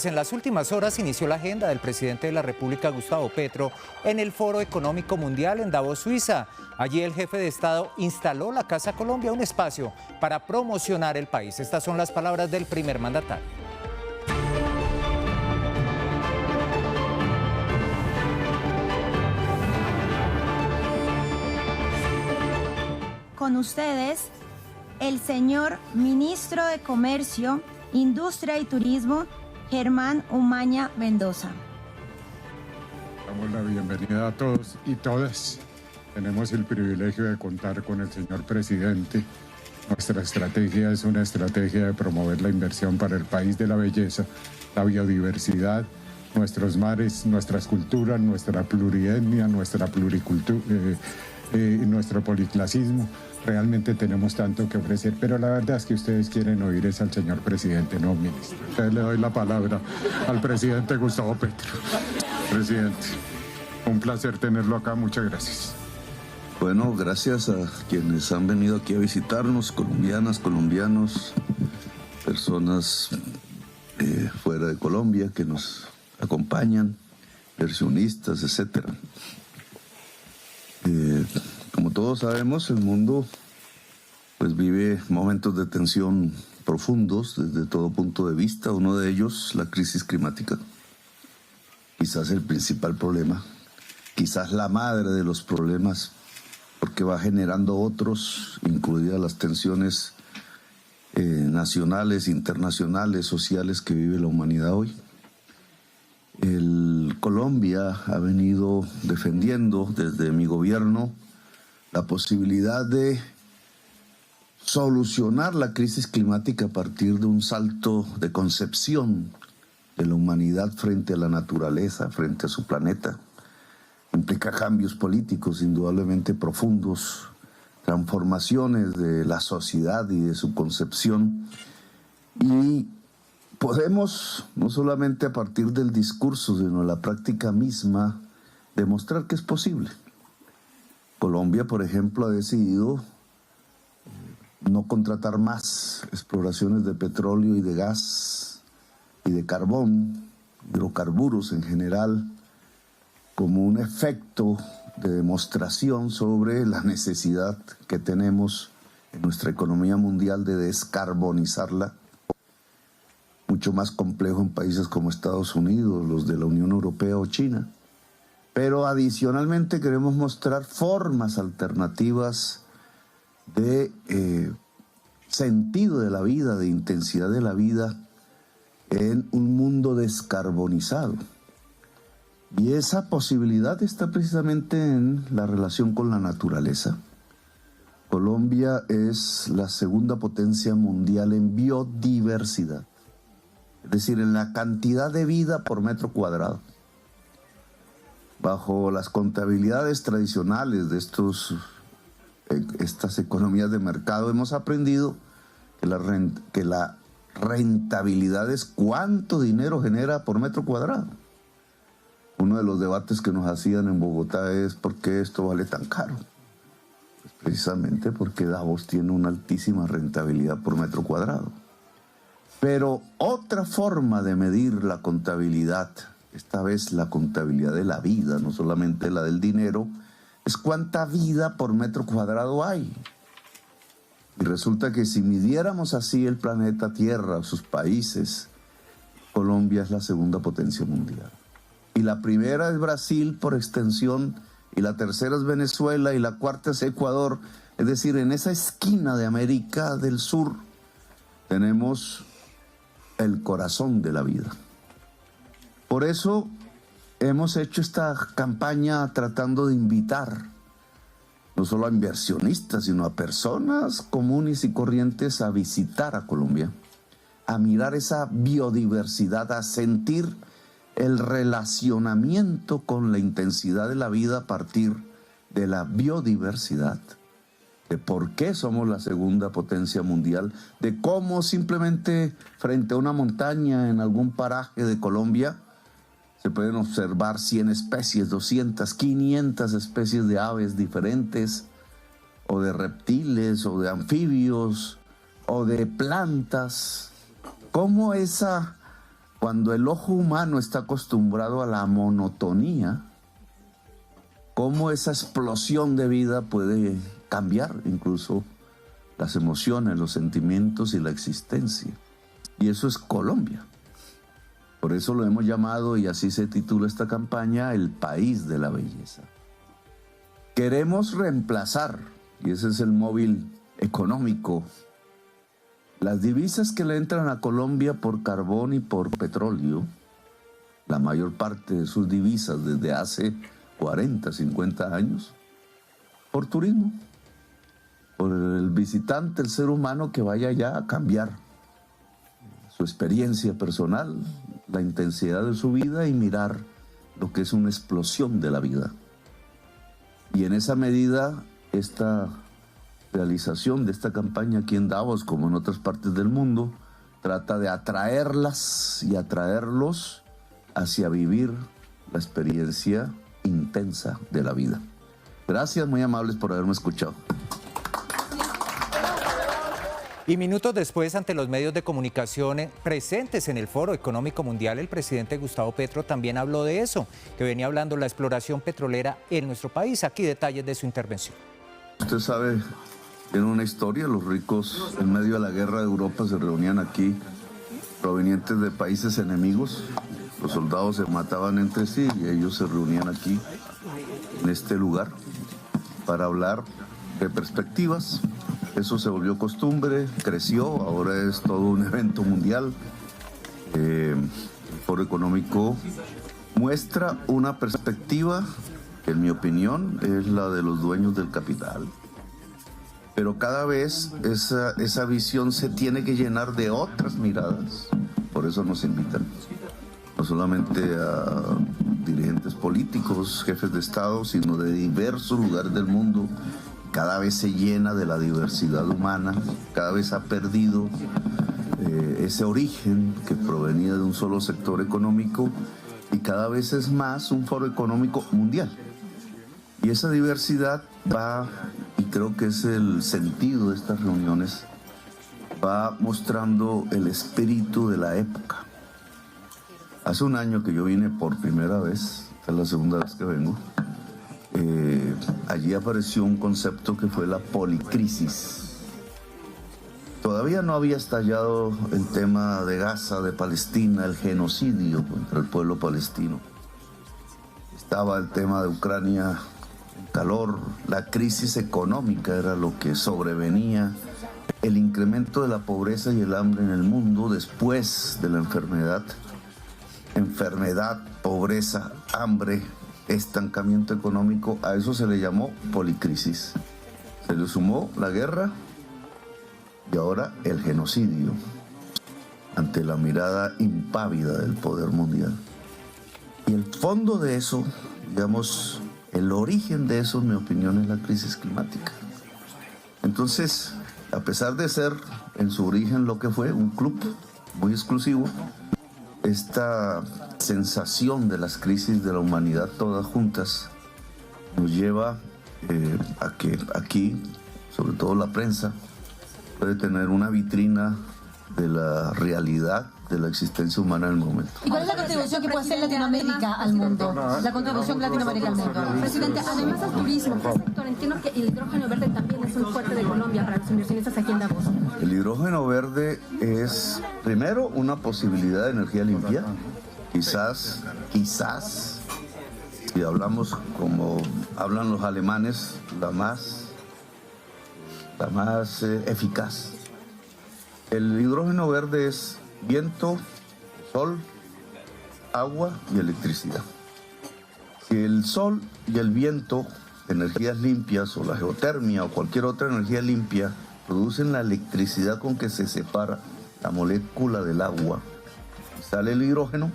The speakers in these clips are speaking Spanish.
En las últimas horas inició la agenda del presidente de la República, Gustavo Petro, en el Foro Económico Mundial en Davos, Suiza. Allí el jefe de Estado instaló la Casa Colombia, un espacio para promocionar el país. Estas son las palabras del primer mandatario. Con ustedes, el señor Ministro de Comercio, Industria y Turismo, Germán Umaña Mendoza. Damos la bienvenida a todos y todas. Tenemos el privilegio de contar con el señor presidente. Nuestra estrategia es una estrategia de promover la inversión para el país de la belleza, la biodiversidad, nuestros mares, nuestras culturas, nuestra plurietnia, nuestra pluricultura, nuestro policlasismo. Realmente tenemos tanto que ofrecer, pero la verdad es que ustedes quieren oír es al señor presidente, no ministro. Entonces le doy la palabra al presidente Gustavo Petro. Presidente, un placer tenerlo acá, muchas gracias. Bueno, gracias a quienes han venido aquí a visitarnos, colombianas, colombianos, personas fuera de Colombia que nos acompañan, inversionistas, etcétera. Como todos sabemos, el mundo pues vive momentos de tensión profundos desde todo punto de vista. Uno de ellos, la crisis climática. Quizás el principal problema, quizás la madre de los problemas, porque va generando otros, incluidas las tensiones nacionales, internacionales, sociales que vive la humanidad hoy. Colombia ha venido defendiendo desde mi gobierno la posibilidad de solucionar la crisis climática a partir de un salto de concepción de la humanidad frente a la naturaleza, frente a su planeta. Implica cambios políticos indudablemente profundos, transformaciones de la sociedad y de su concepción. Y podemos, no solamente a partir del discurso, sino la práctica misma, demostrar que es posible. Colombia, por ejemplo, ha decidido no contratar más exploraciones de petróleo y de gas y de carbón, hidrocarburos en general, como un efecto de demostración sobre la necesidad que tenemos en nuestra economía mundial de descarbonizarla. Mucho más complejo en países como Estados Unidos, los de la Unión Europea o China. Pero adicionalmente queremos mostrar formas alternativas de sentido de la vida, de intensidad de la vida en un mundo descarbonizado. Y esa posibilidad está precisamente en la relación con la naturaleza. Colombia es la segunda potencia mundial en biodiversidad, es decir, en la cantidad de vida por metro cuadrado. Bajo las contabilidades tradicionales de estas economías de mercado, hemos aprendido que la rentabilidad es cuánto dinero genera por metro cuadrado. Uno de los debates que nos hacían en Bogotá es ¿por qué esto vale tan caro? Pues precisamente porque Davos tiene una altísima rentabilidad por metro cuadrado. Pero otra forma de medir la contabilidad, esta vez la contabilidad de la vida, no solamente la del dinero, es cuánta vida por metro cuadrado hay. Y resulta que si midiéramos así el planeta Tierra, sus países, Colombia es la segunda potencia mundial. Y la primera es Brasil por extensión, y la tercera es Venezuela, y la cuarta es Ecuador. Es decir, en esa esquina de América del Sur tenemos el corazón de la vida. Por eso hemos hecho esta campaña tratando de invitar no solo a inversionistas, sino a personas comunes y corrientes a visitar a Colombia, a mirar esa biodiversidad, a sentir el relacionamiento con la intensidad de la vida a partir de la biodiversidad, de por qué somos la segunda potencia mundial, de cómo simplemente frente a una montaña en algún paraje de Colombia se pueden observar 100 especies, 200, 500 especies de aves diferentes, o de reptiles, o de anfibios, o de plantas. Cómo esa cuando el ojo humano está acostumbrado a la monotonía, cómo esa explosión de vida puede cambiar incluso las emociones, los sentimientos y la existencia. Y eso es Colombia. Por eso lo hemos llamado, y así se titula esta campaña, el país de la belleza. Queremos reemplazar, y ese es el móvil económico, las divisas que le entran a Colombia por carbón y por petróleo, la mayor parte de sus divisas desde hace 40, 50 años, por turismo, por el visitante, el ser humano que vaya allá a cambiar su experiencia personal, la intensidad de su vida y mirar lo que es una explosión de la vida. Y en esa medida, esta realización de esta campaña aquí en Davos, como en otras partes del mundo, trata de atraerlas y atraerlos hacia vivir la experiencia intensa de la vida. Gracias, muy amables por haberme escuchado. Y minutos después, ante los medios de comunicación presentes en el Foro Económico Mundial, el presidente Gustavo Petro también habló de eso, que venía hablando de la exploración petrolera en nuestro país. Aquí detalles de su intervención. Usted sabe, tiene una historia, los ricos en medio de la guerra de Europa se reunían aquí, provenientes de países enemigos. Los soldados se mataban entre sí y ellos se reunían aquí, en este lugar, para hablar de perspectivas. Eso se volvió costumbre, creció, ahora es todo un evento mundial. El Foro Económico muestra una perspectiva que, en mi opinión, es la de los dueños del capital. Pero cada vez esa visión se tiene que llenar de otras miradas. Por eso nos invitan, no solamente a dirigentes políticos, jefes de Estado, sino de diversos lugares del mundo. Cada vez se llena de la diversidad humana, cada vez ha perdido ese origen que provenía de un solo sector económico y cada vez es más un foro económico mundial. Y esa diversidad va, y creo que es el sentido de estas reuniones, va mostrando el espíritu de la época. Hace un año que yo vine por primera vez, esta es la segunda vez que vengo, allí apareció un concepto que fue la policrisis. Todavía no había estallado el tema de Gaza, de Palestina, el genocidio contra el pueblo palestino. Estaba el tema de Ucrania, el calor, la crisis económica era lo que sobrevenía, el incremento de la pobreza y el hambre en el mundo después de la enfermedad, pobreza, hambre, estancamiento económico. A eso se le llamó policrisis. Se le sumó la guerra y ahora el genocidio ante la mirada impávida del poder mundial. Y el fondo de eso, digamos, el origen de eso, en mi opinión, es la crisis climática. Entonces, a pesar de ser en su origen lo que fue, un club muy exclusivo, esta sensación de las crisis de la humanidad todas juntas nos lleva a que aquí, sobre todo la prensa, puede tener una vitrina de la realidad de la existencia humana en el momento. ¿Y cuál es la contribución que puede hacer Latinoamérica al mundo? La contribución Latinoamérica al mundo. Presidente, además del turismo, ¿qué sector? Entiendo que el hidrógeno verde también es un fuerte de Colombia para los inversionistas aquí en Davos. El hidrógeno verde es, primero, una posibilidad de energía limpia. Quizás, si hablamos como hablan los alemanes, la más eficaz. El hidrógeno verde es viento, sol, agua y electricidad. Si el sol y el viento, energías limpias, o la geotermia o cualquier otra energía limpia, producen la electricidad con que se separa la molécula del agua, sale el hidrógeno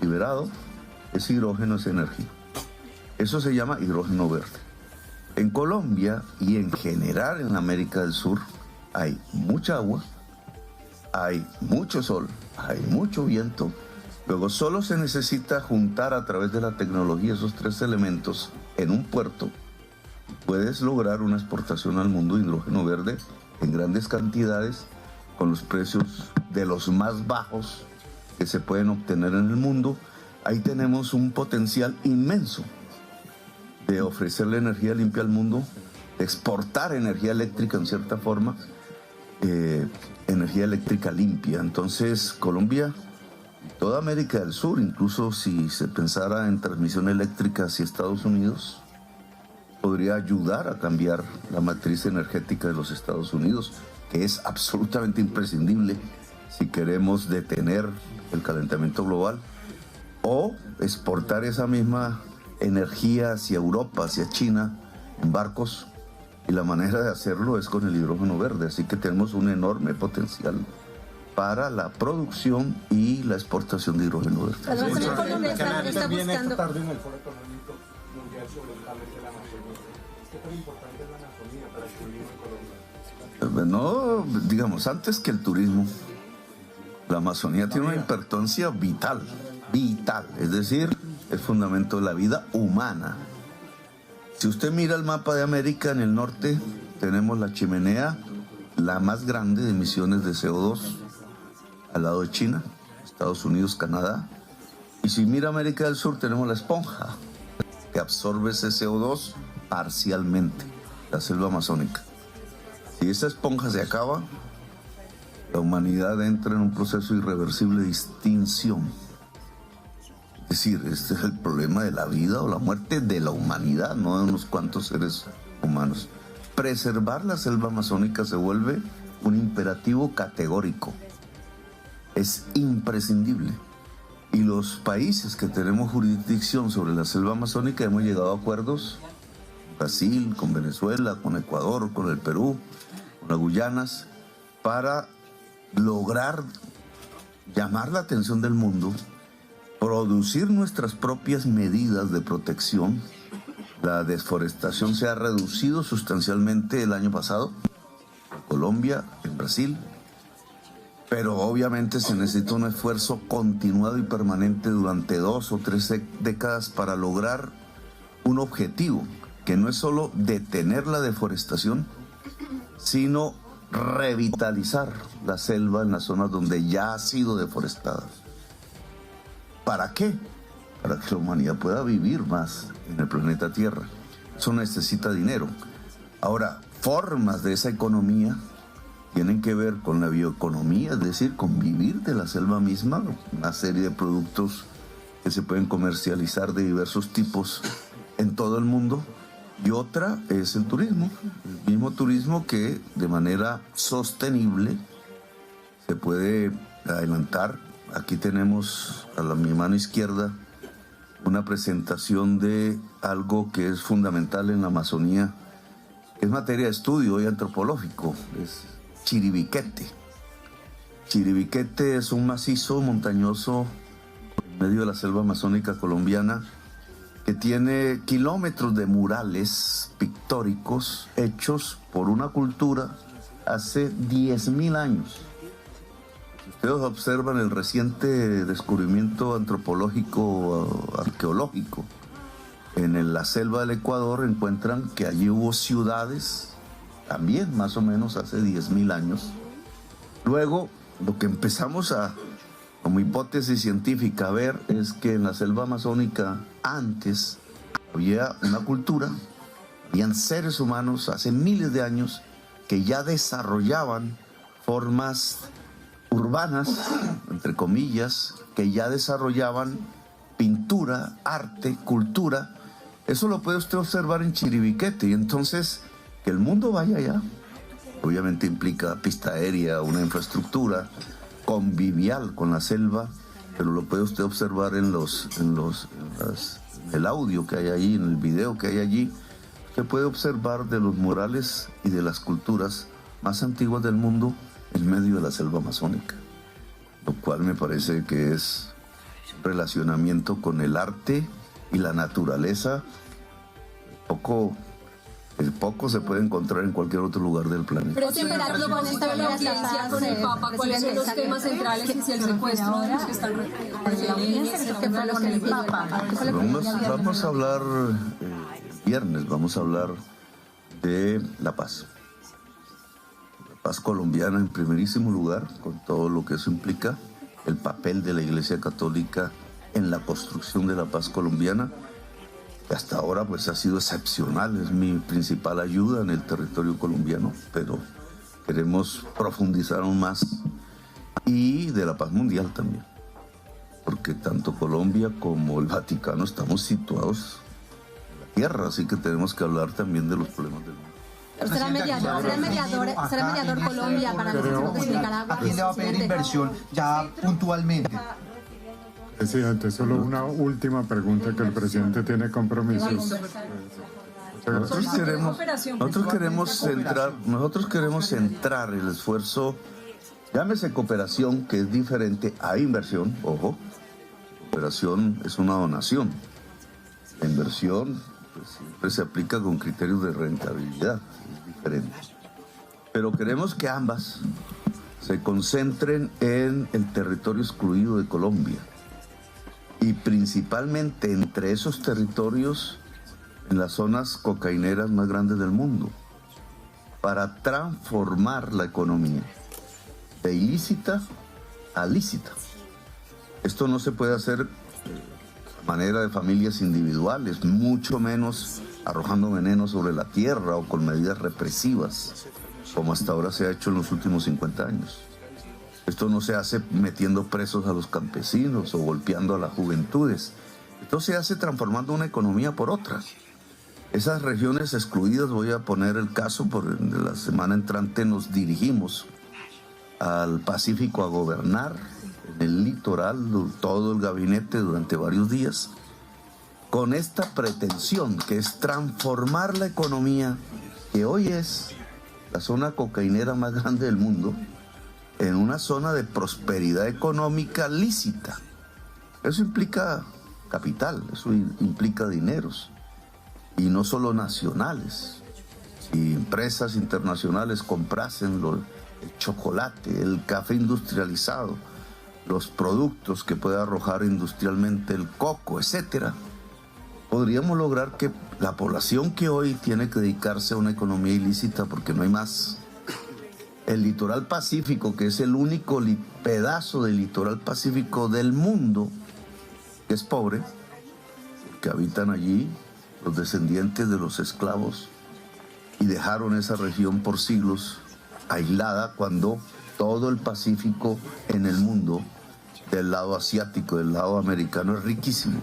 liberado, ese hidrógeno es energía. Eso se llama hidrógeno verde. En Colombia y en general en América del Sur hay mucha agua, hay mucho sol, hay mucho viento. Luego solo se necesita juntar a través de la tecnología esos tres elementos en un puerto. Puedes lograr una exportación al mundo de hidrógeno verde en grandes cantidades con los precios de los más bajos que se pueden obtener en el mundo. Ahí tenemos un potencial inmenso de ofrecerle energía limpia al mundo, de exportar energía eléctrica en cierta forma, energía eléctrica limpia. Entonces Colombia, toda América del Sur, incluso si se pensara en transmisión eléctrica hacia Estados Unidos, podría ayudar a cambiar la matriz energética de los Estados Unidos, que es absolutamente imprescindible si queremos detener el calentamiento global, o exportar esa misma energía hacia Europa, hacia China, en barcos, y la manera de hacerlo es con el hidrógeno verde. Así que tenemos un enorme potencial para la producción y la exportación de hidrógeno verde. Además, también Colombia está buscando... esta tarde en el Foro Económico Mundial sobre el cambio de la Amazonía. ¿Qué tan importante es la Amazonía para el turismo en Colombia? No, digamos, antes que el turismo, la Amazonía tiene una importancia vital, es decir, es fundamento de la vida humana. Si usted mira el mapa de América, en el norte tenemos la chimenea, la más grande de emisiones de CO2, al lado de China, Estados Unidos, Canadá. Y si mira América del Sur, tenemos la esponja, que absorbe ese CO2 parcialmente, la selva amazónica. Si esa esponja se acaba, la humanidad entra en un proceso irreversible de extinción. Es decir, este es el problema de la vida o la muerte de la humanidad, no de unos cuantos seres humanos. Preservar la selva amazónica se vuelve un imperativo categórico. Es imprescindible. Y los países que tenemos jurisdicción sobre la selva amazónica hemos llegado a acuerdos, Brasil, con Venezuela, con Ecuador, con el Perú, con las Guyanas, para lograr llamar la atención del mundo, producir nuestras propias medidas de protección. La desforestación se ha reducido sustancialmente el año pasado en Colombia, en Brasil, pero obviamente se necesita un esfuerzo continuado y permanente durante 2 o 3 décadas para lograr un objetivo que no es solo detener la deforestación, sino revitalizar la selva en las zonas donde ya ha sido deforestada. ¿Para qué? Para que la humanidad pueda vivir más en el planeta Tierra. Eso necesita dinero. Ahora, formas de esa economía tienen que ver con la bioeconomía, es decir, con vivir de la selva misma, una serie de productos que se pueden comercializar de diversos tipos en todo el mundo. Y otra es el turismo, el mismo turismo que de manera sostenible se puede adelantar. Aquí tenemos a mi mano izquierda una presentación de algo que es fundamental en la Amazonía, que es materia de estudio y antropológico, es Chiribiquete. Chiribiquete es un macizo montañoso en medio de la selva amazónica colombiana que tiene kilómetros de murales pictóricos hechos por una cultura hace 10.000 años. Si ustedes observan el reciente descubrimiento antropológico, arqueológico, en la selva del Ecuador encuentran que allí hubo ciudades, también más o menos hace 10.000 años. Luego, lo que empezamos como hipótesis científica a ver es que en la selva amazónica antes había una cultura, habían seres humanos hace miles de años que ya desarrollaban formas urbanas, entre comillas, que ya desarrollaban pintura, arte, cultura. Eso lo puede usted observar en Chiribiquete. Y entonces, que el mundo vaya allá, obviamente implica pista aérea, una infraestructura convivial con la selva, pero lo puede usted observar en el audio que hay allí, en el video que hay allí. Usted puede observar de los murales y de las culturas más antiguas del mundo en medio de la selva amazónica, lo cual me parece que es un relacionamiento con el arte y la naturaleza. El poco se puede encontrar en cualquier otro lugar del planeta. Pero temperativo con esta audiencia con el Papa, ¿cuáles son los temas centrales? ¿Es el secuestro de los que están Vamos a hablar viernes, vamos a hablar de la paz. La paz colombiana en primerísimo lugar, con todo lo que eso implica. el papel de la Iglesia Católica en la construcción de la paz colombiana. Hasta ahora pues ha sido excepcional, es mi principal ayuda en el territorio colombiano, pero queremos profundizar aún más, y de la paz mundial también, porque tanto Colombia como el Vaticano estamos situados en la tierra, así que tenemos que hablar también de los problemas del mundo. ¿Será mediador Colombia para los asuntos de Nicaragua? ¿A quién le va a pedir inversión ya puntualmente? Presidente, solo una última pregunta, que el presidente tiene compromisos. Nosotros queremos centrar el esfuerzo, llámese cooperación, que es diferente a inversión, ojo, cooperación es una donación, la inversión pues, siempre se aplica con criterios de rentabilidad, es diferente. Pero queremos que ambas se concentren en el territorio excluido de Colombia, y principalmente entre esos territorios, en las zonas cocaineras más grandes del mundo, para transformar la economía de ilícita a lícita. Esto no se puede hacer a manera de familias individuales, mucho menos arrojando veneno sobre la tierra o con medidas represivas, como hasta ahora se ha hecho en los últimos 50 años. Esto no se hace metiendo presos a los campesinos o golpeando a las juventudes. Esto se hace transformando una economía por otra. Esas regiones excluidas, voy a poner el caso, por la semana entrante nos dirigimos al Pacífico a gobernar en el litoral, todo el gabinete durante varios días, con esta pretensión que es transformar la economía, que hoy es la zona cocainera más grande del mundo, en una zona de prosperidad económica lícita. Eso implica capital, eso implica dineros, y no solo nacionales. Si empresas internacionales comprasen el chocolate, el café industrializado, los productos que puede arrojar industrialmente el coco, etcétera, podríamos lograr que la población que hoy tiene que dedicarse a una economía ilícita porque no hay más, el litoral pacífico, que es el único pedazo del litoral pacífico del mundo que es pobre, que habitan allí los descendientes de los esclavos y dejaron esa región por siglos aislada, cuando todo el Pacífico en el mundo, del lado asiático, del lado americano, es riquísimo.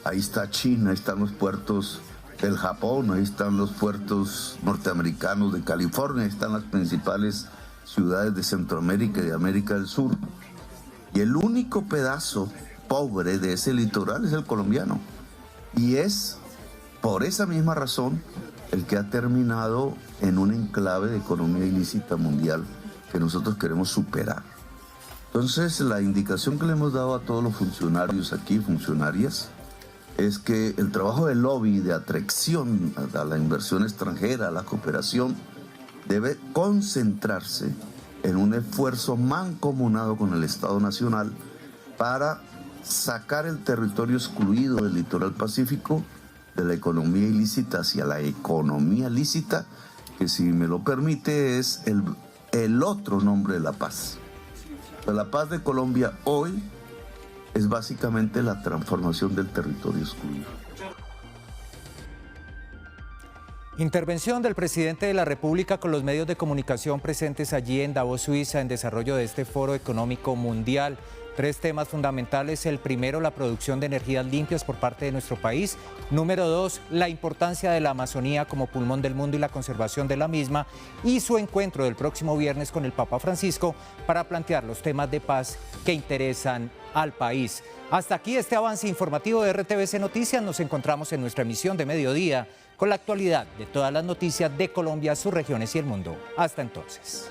Ahí está China, ahí están los puertos del Japón, ahí están los puertos norteamericanos de California, ahí están las principales ciudades de Centroamérica y de América del Sur. Y el único pedazo pobre de ese litoral es el colombiano. Y es por esa misma razón el que ha terminado en un enclave de economía ilícita mundial que nosotros queremos superar. Entonces, la indicación que le hemos dado a todos los funcionarios aquí, funcionarias, es que el trabajo de lobby, de atracción a la inversión extranjera, a la cooperación, debe concentrarse en un esfuerzo mancomunado con el Estado Nacional para sacar el territorio excluido del litoral pacífico de la economía ilícita hacia la economía lícita, que, si me lo permite, es el otro nombre de la paz. La paz de Colombia hoy es básicamente la transformación del territorio excluido. Intervención del presidente de la República con los medios de comunicación presentes allí en Davos, Suiza, en desarrollo de este Foro Económico Mundial. 3 temas fundamentales. El primero, la producción de energías limpias por parte de nuestro país. Número 2, la importancia de la Amazonía como pulmón del mundo y la conservación de la misma. Y su encuentro del próximo viernes con el Papa Francisco para plantear los temas de paz que interesan al país. Hasta aquí este avance informativo de RTVC Noticias. Nos encontramos en nuestra emisión de mediodía con la actualidad de todas las noticias de Colombia, sus regiones y el mundo. Hasta entonces.